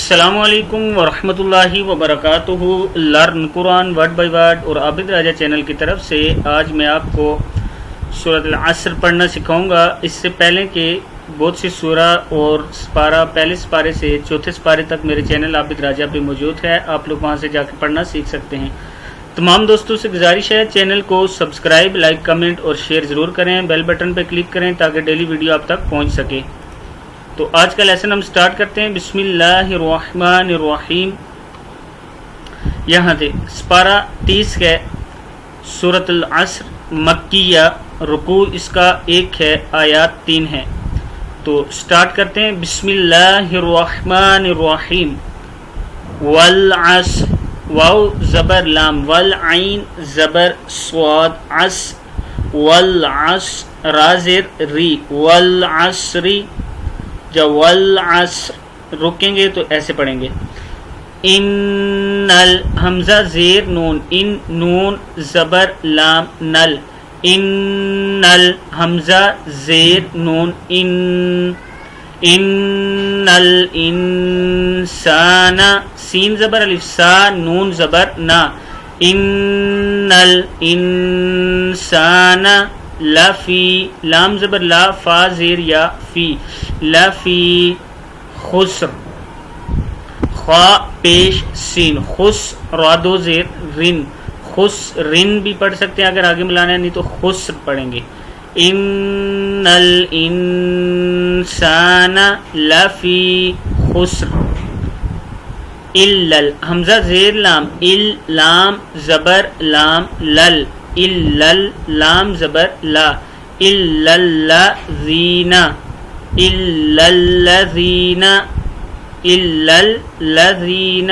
السلام علیکم ورحمۃ اللہ وبرکاتہ۔ Learn Quran word by word اور عابد راجہ چینل کی طرف سے آج میں آپ کو سورۃ العصر پڑھنا سکھاؤں گا۔ اس سے پہلے کہ بہت سی سورہ اور سپارہ پہلے سپارے سے چوتھے سپارے تک میرے چینل عابد راجہ پہ موجود ہے، آپ لوگ وہاں سے جا کے پڑھنا سیکھ سکتے ہیں۔ تمام دوستوں سے گزارش ہے چینل کو سبسکرائب، لائک، کمنٹ اور شیئر ضرور کریں، بیل بٹن پہ کلک کریں تاکہ ڈیلی ویڈیو آپ تک پہنچ سکے۔ تو آج کا لیسن ہم سٹارٹ کرتے ہیں۔ بسم اللہ الرحمن الرحیم۔ یہاں تھے سپارہ 30 ہے، سورۃ العصر مکیہ، رکوع اس کا 1 ہے، آیات 3 ہے۔ تو سٹارٹ کرتے ہیں۔ بسم اللہ الرحمن الرحیم۔ والعصر، واو زبر لام، والعین زبر صاد، عص، والعصر را زیر ری، والعصری، جب والعصر رکیں گے تو ایسے پڑھیں گے۔ ان حمزہ زیر نون، ان نون زبر لام نل، ان حمزہ زیر نون، ان الانسان، سین زبر الف سا، نون زبر نا، ان الانسان لفی، لام زبر لا، فا زیر یا فی، لفی خسر، خا پیش سین، خس رادو زیر رن، خس رن بھی پڑھ سکتے ہیں اگر آگے ملانا ہے، نہیں تو خسر پڑھیں گے۔ ان الانسان لفی خسر، الا حمزہ زیر لام، ال لام زبر لام لل، الا لام زبر لا، الا الذین، الا الذین، الا الذین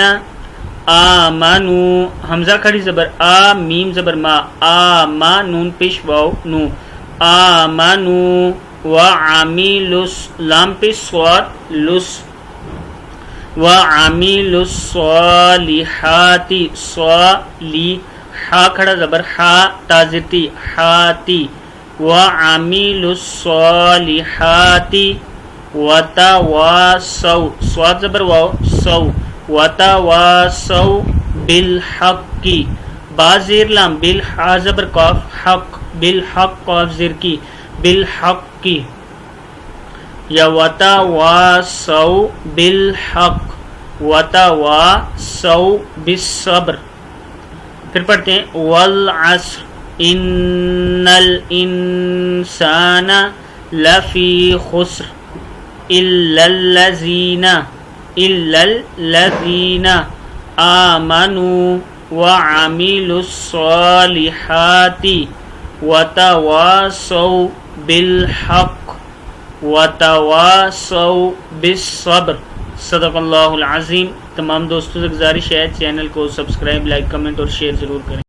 آمنوا، حمزہ کھڑی زبر آ، میم زبر ما، آما نون پیش واو نو، آمنوا وعملوا، لام پیش صاد لس، وعملوا الصالحات، صالی حا کھڑا زبر حا تازتی، حاتی، وعملوا الصالحات وتواصوا، صاد زبر واو سو، وتواصوا بالحق، با زیر لام، بالحا زبر قاف حق، بالحق قاف زیر کی، بالحق کی، یا وتواصوا بالحق، وتواصوا بالصبر۔ پھر پڑھتے ہیں والعصر ان الانسان لفی خسر الا الذین آمنوا وعملوا الصالحات وتواصوا بالحق وتواصوا بالصبر۔ صدق اللہ العظیم۔ تمام دوستوں سے گزارش ہے چینل کو سبسکرائب، لائک، کمنٹ اور شیئر ضرور کریں۔